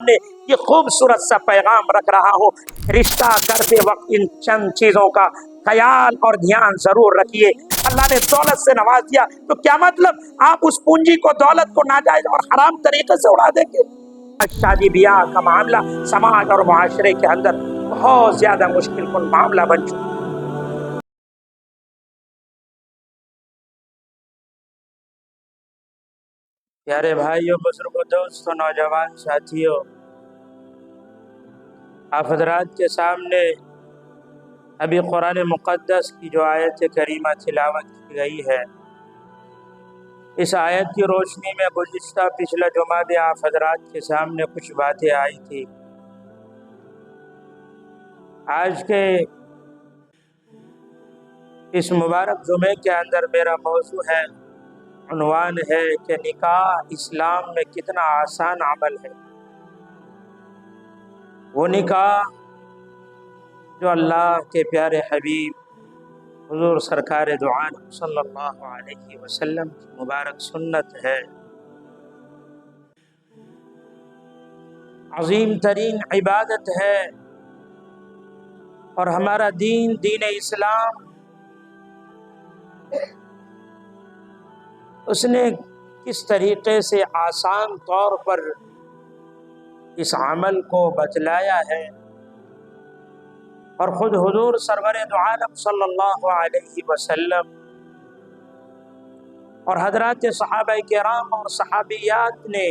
نے یہ خوبصورت سا پیغام رکھ رہا ہوں، رشتہ کرتے وقت ان چند چیزوں کا خیال اور دھیان ضرور رکھیے۔ اللہ نے دولت سے نواز دیا تو کیا مطلب آپ اس پونجی کو، دولت کو ناجائز اور حرام طریقے سے اڑا دیں گے؟ شادی بیاہ کا معاملہ سماج اور معاشرے کے اندر بہت زیادہ مشکل کن معاملہ بن چکا۔ پیارے بھائیوں، بزرگوں، دوستوں، نوجوان ساتھیوں، آپ حضرات کے سامنے ابھی قرآن مقدس کی جو آیت کریمہ تلاوت کی گئی ہے، اس آیت کی روشنی میں گزشتہ پچھلا جمعہ بھی آپ حضرات کے سامنے کچھ باتیں آئی تھی۔ آج کے اس مبارک جمعے کے اندر میرا موضوع ہے، عنوان ہے کہ نکاح اسلام میں کتنا آسان عمل ہے۔ وہ نکاح جو اللہ کے پیارے حبیب حضور سرکار دو عالم صلی اللہ علیہ وسلم کی مبارک سنت ہے، عظیم ترین عبادت ہے، اور ہمارا دین اسلام اس نے کس طریقے سے آسان طور پر اس عمل کو بتلایا ہے، اور خود حضور سرور دو عالم صلی اللہ علیہ وسلم اور حضرات صحابہ کرام اور صحابیات نے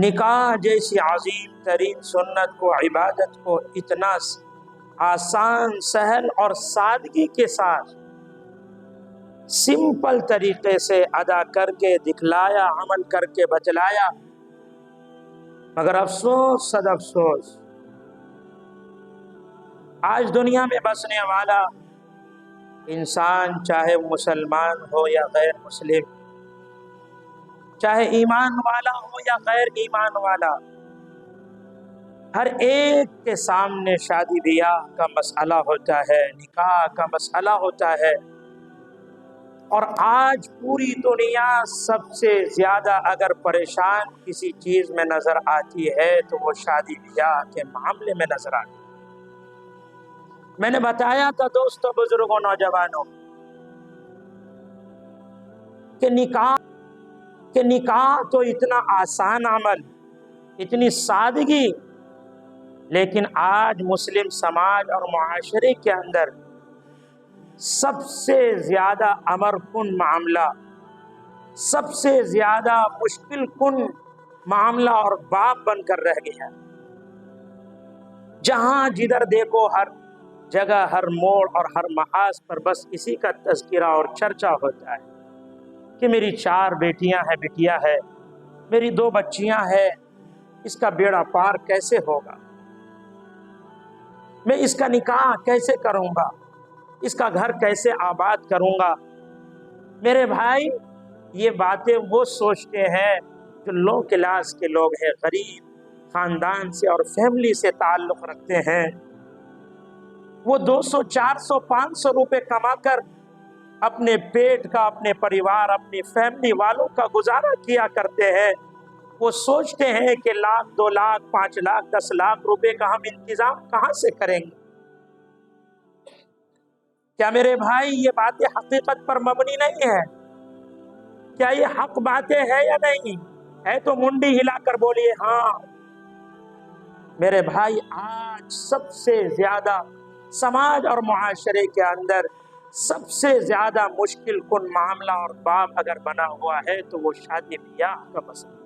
نکاح جیسی عظیم ترین سنت کو، عبادت کو اتنا آسان، سہل اور سادگی کے ساتھ سمپل طریقے سے ادا کر کے دکھلایا، عمل کر کے بتلایا۔ مگر افسوس، صد افسوس، آج دنیا میں بسنے والا انسان، چاہے مسلمان ہو یا غیر مسلم، چاہے ایمان والا ہو یا غیر ایمان والا، ہر ایک کے سامنے شادی بیاہ کا مسئلہ ہوتا ہے، نکاح کا مسئلہ ہوتا ہے۔ اور آج پوری دنیا سب سے زیادہ اگر پریشان کسی چیز میں نظر آتی ہے تو وہ شادی بیاہ کے معاملے میں نظر آتی ہے۔ میں نے بتایا تھا دوستوں، بزرگوں، نوجوانوں، کہ نکاح تو اتنا آسان عمل، اتنی سادگی، لیکن آج مسلم سماج اور معاشرے کے اندر سب سے زیادہ امر کن معاملہ، سب سے زیادہ مشکل کن معاملہ اور باب بن کر رہ گیا۔ جہاں جدھر دیکھو، ہر جگہ، ہر موڑ اور ہر محاذ پر بس اسی کا تذکرہ اور چرچا ہوتا ہے کہ میری 4 بیٹیاں ہیں، بٹیا ہے، میری 2 بچیاں ہیں، اس کا بیڑا پار کیسے ہوگا، میں اس کا نکاح کیسے کروں گا، اس کا گھر کیسے آباد کروں گا۔ میرے بھائی، یہ باتیں وہ سوچتے ہیں جو لو کلاس کے لوگ ہیں، غریب خاندان سے اور فیملی سے تعلق رکھتے ہیں۔ وہ 200، 400، 500 روپے کما کر اپنے پیٹ کا، اپنے پریوار، اپنی فیملی والوں کا گزارا کیا کرتے ہیں۔ وہ سوچتے ہیں کہ 1 لاکھ، 2 لاکھ، 5 لاکھ، 10 لاکھ روپے کا ہم انتظام کہاں سے کریں گے؟ کیا میرے بھائی یہ باتیں حقیقت پر مبنی نہیں ہے؟ کیا یہ حق باتیں ہیں یا نہیں ہے؟ تو منڈی ہلا کر بولیے ہاں۔ میرے بھائی، آج سب سے زیادہ سماج اور معاشرے کے اندر سب سے زیادہ مشکل کن معاملہ اور باب اگر بنا ہوا ہے تو وہ شادی بیاہ کا مسئلہ۔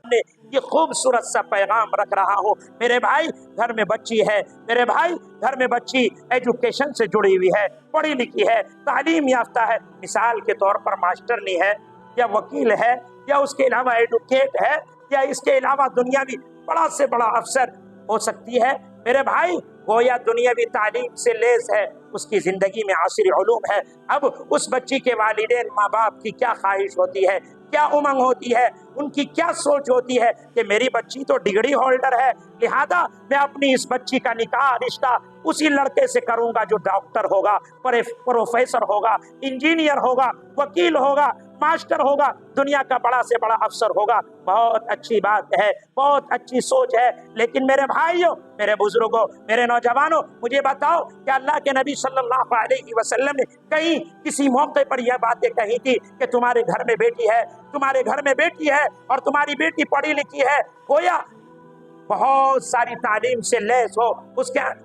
میں یہ خوبصورت سا پیغام رکھ رہا ہوں، میرے بھائی، گھر میں بچی ہے، میرے بھائی، گھر میں بچی ایجوکیشن سے جڑی ہوئی ہے، پڑھی لکھی ہے، تعلیم یافتہ ہے، مثال کے طور پر ماسٹرنی ہے، یا وکیل ہے، یا اس کے علاوہ ایڈوکیٹ ہے، یا اس کے علاوہ دنیاوی بڑا سے بڑا افسر ہو سکتی ہے۔ میرے بھائی، گویا دنیاوی تعلیم سے لیس ہے، اس کی زندگی میں عصری علوم ہے۔ اب اس بچی کے والدین، ماں باپ کی کیا خواہش ہوتی ہے، کیا امنگ ہوتی ہے؟ ان کی کیا سوچ ہوتی ہے کہ میری بچی تو ڈگری ہولڈر ہے، لہذا میں اپنی اس بچی کا نکاح رشتہ اسی لڑکے سے کروں گا جو ڈاکٹر ہوگا، پروفیسر ہوگا، انجینئر ہوگا، وکیل ہوگا، ماسٹر ہوگا، دنیا کا بڑا سے بڑا افسر ہوگا۔ بہت اچھی بات ہے، بہت اچھی سوچ ہے، لیکن میرے بھائیوں، میرے بزرگوں، میرے نوجوانوں، مجھے بتاؤ کہ اللہ کے نبی صلی اللہ علیہ وسلم نے کہیں کسی موقع پر یہ باتیں کہی تھی کہ تمہارے گھر میں بیٹی ہے، تمہارے گھر میں بیٹی ہے اور تمہاری بیٹی پڑھی لکھی ہے، گویا بہت ساری تعلیم سے لیس ہو،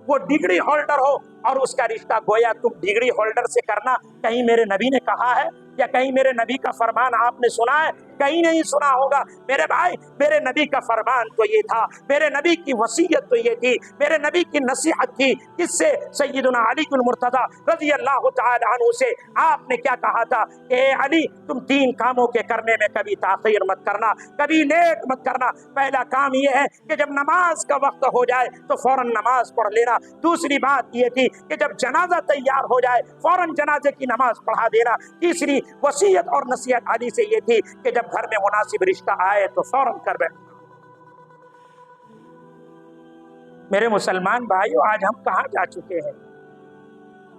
وہ ڈگری ہولڈر ہو اور اس کا رشتہ گویا تم ڈگری ہولڈر سے کرنا، کہیں میرے نبی نے کہا ہے یا کہیں میرے نبی کا فرمان آپ نے سنا ہے؟ کہیں نہیں سنا ہوگا میرے بھائی۔ میرے نبی کا فرمان تو یہ تھا، میرے نبی کی وصیت تو یہ تھی، میرے نبی کی نصیحت تھی، کس سے؟ سیدنا علی المرتضی رضی اللہ تعالی عنہ سے۔ آپ نے کیا کہا تھا کہ اے علی، تم 3 کاموں کے کرنے میں کبھی تاخیر مت کرنا، کبھی لیٹ مت کرنا۔ پہلا کام یہ ہے کہ جب نماز کا وقت ہو جائے تو فوراً نماز پڑھ لینا۔ دوسری بات یہ تھی کہ جب جنازہ تیار ہو جائے فوراً جنازے کی نماز پڑھا دینا۔ تیسری وصیت اور نصیحت علی سے یہ تھی کہ جب گھر میں مناسب رشتہ آئے تو فوراً کر بیٹھنا۔ میرے مسلمان بھائیو، آج ہم کہاں جا چکے ہیں؟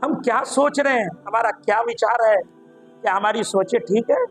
ہم کیا سوچ رہے ہیں؟ ہمارا کیا وچار ہے؟ کیا ہماری سوچیں ٹھیک ہے؟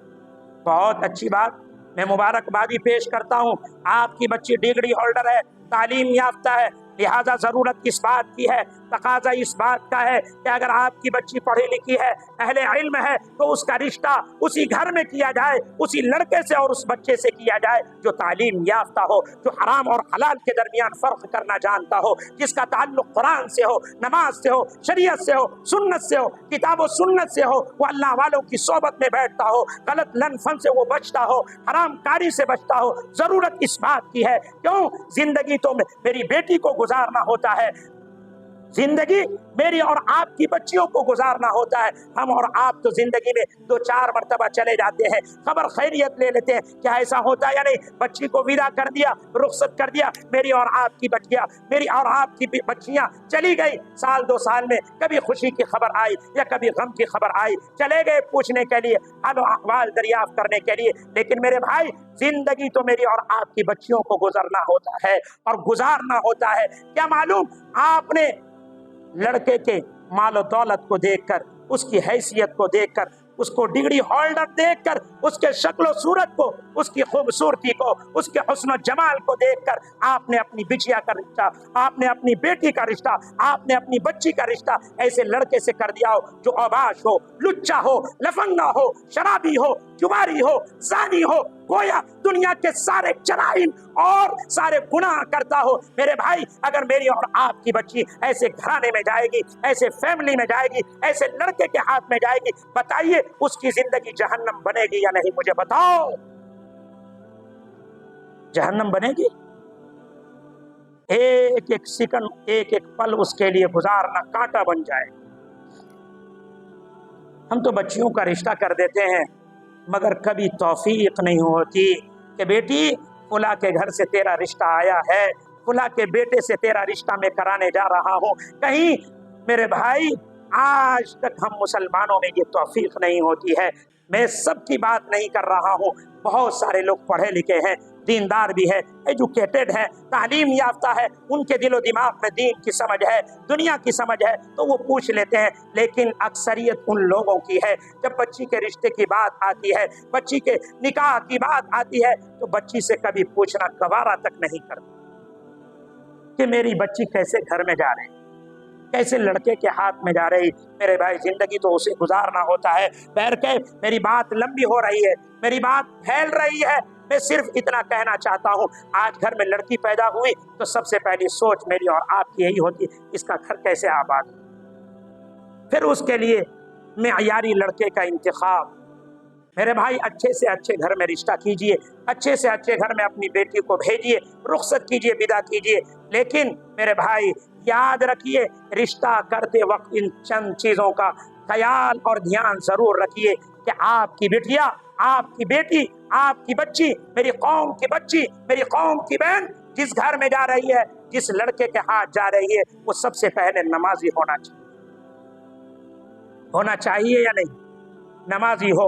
بہت اچھی بات، میں مبارکبادی پیش کرتا ہوں۔ آپ کی بچی ڈگری ہولڈر ہے، تعلیم یافتہ ہے، لہذا ضرورت اس بات کی ہے، تقاضا اس بات کا ہے کہ اگر آپ کی بچی پڑھی لکھی ہے، اہل علم ہے، تو اس کا رشتہ اسی گھر میں کیا جائے، اسی لڑکے سے اور اس بچے سے کیا جائے جو تعلیم یافتہ ہو، جو حرام اور حلال کے درمیان فرق کرنا جانتا ہو، جس کا تعلق قرآن سے ہو، نماز سے ہو، شریعت سے ہو، سنت سے ہو، کتاب و سنت سے ہو، وہ اللہ والوں کی صحبت میں بیٹھتا ہو، غلط لن فن سے وہ بچتا ہو، حرام کاری سے بچتا ہو۔ ضرورت اس بات کی ہے، کیوں؟ زندگی تو میری بیٹی کو گزارنا ہوتا ہے، زندگی میری اور آپ کی بچیوں کو گزارنا ہوتا ہے۔ ہم اور آپ تو زندگی میں 2-4 مرتبہ چلے جاتے ہیں، خبر خیریت لے لیتے ہیں، کیا ایسا ہوتا ہے یا نہیں؟ بچی کو ودا کر دیا، رخصت کر دیا، میری اور آپ کی بچیاں چلی گئی، 1-2 سال میں کبھی خوشی کی خبر آئی یا کبھی غم کی خبر آئی، چلے گئے پوچھنے کے لیے، حال و احوال دریافت کرنے کے لیے۔ لیکن میرے بھائی، زندگی تو میری اور آپ کی بچیوں کو گزرنا ہوتا ہے اور گزارنا ہوتا ہے۔ کیا معلوم آپ نے لڑکے کے مال و دولت کو دیکھ کر، اس کی حیثیت کو دیکھ کر، اس کو ڈگری ہولڈر دیکھ کر، اس کے شکل و صورت کو، اس کی خوبصورتی کو، اس کے حسن و جمال کو دیکھ کر آپ نے اپنی بچیا کا رشتہ، آپ نے اپنی بیٹی کا رشتہ، آپ نے اپنی بچی کا رشتہ ایسے لڑکے سے کر دیا ہو جو اوباش ہو، لچا ہو، لفنگا ہو، شرابی ہو، جواری ہو، زانی ہو، گویا دنیا کے سارے جرائم اور سارے گناہ کرتا ہو۔ میرے بھائی، اگر میری اور آپ کی بچی ایسے گھرانے میں جائے گی، ایسے فیملی میں جائے گی، ایسے لڑکے کے ہاتھ میں جائے گی، بتائیے اس کی زندگی جہنم بنے گی یا نہیں؟ مجھے بتاؤ، جہنم بنے گی؟ ایک ایک سیکنڈ، ایک ایک پل اس کے لیے گزارنا کانٹا بن جائے۔ ہم تو بچیوں کا رشتہ کر دیتے ہیں، مگر کبھی توفیق نہیں ہوتی کہ بیٹی فلاں کے گھر سے تیرا رشتہ آیا ہے، فلاں کے بیٹے سے تیرا رشتہ میں کرانے جا رہا ہوں۔ کہیں میرے بھائی، آج تک ہم مسلمانوں میں یہ توفیق نہیں ہوتی ہے۔ میں سب کی بات نہیں کر رہا ہوں، بہت سارے لوگ پڑھے لکھے ہیں، دیندار بھی ہے، ایجوکیٹڈ ہے، تعلیم یافتہ ہے، ان کے دل و دماغ میں دین کی سمجھ ہے، دنیا کی سمجھ ہے، تو وہ پوچھ لیتے ہیں۔ لیکن اکثریت ان لوگوں کی ہے، جب بچی کے رشتے کی بات آتی ہے، بچی کے نکاح کی بات آتی ہے، تو بچی سے کبھی پوچھنا گوارا تک نہیں کرتا کہ میری بچی کیسے گھر میں جا رہی، کیسے لڑکے کے ہاتھ میں جا رہی۔ میرے بھائی، زندگی تو اسے گزارنا ہوتا ہے۔ بہرکیف میری بات لمبی ہو رہی ہے، میری بات پھیل رہی ہے، میں صرف اتنا کہنا چاہتا ہوں، آج گھر میں لڑکی پیدا ہوئی تو سب سے پہلی سوچ میری اور آپ کی یہی ہوتی ہے، اس کا گھر کیسے آباد ہو، پھر اس کے لیے معیاری لڑکے کا انتخاب۔ میرے بھائی، اچھے سے اچھے گھر میں رشتہ کیجئے، اچھے سے اچھے گھر میں اپنی بیٹی کو بھیجیے، رخصت کیجئے، ودا کیجئے۔ لیکن میرے بھائی، یاد رکھیے، رشتہ کرتے وقت ان چند چیزوں کا خیال اور دھیان ضرور رکھیے کہ آپ کی بیٹیا، آپ کی بیٹی، آپ کی بچی، میری قوم کی بچی، میری قوم کی بہن جس گھر میں جا رہی ہے، جس لڑکے کے ہاتھ جا رہی ہے، وہ سب سے پہلے نمازی ہونا چاہیے یا نہیں؟ نمازی ہو،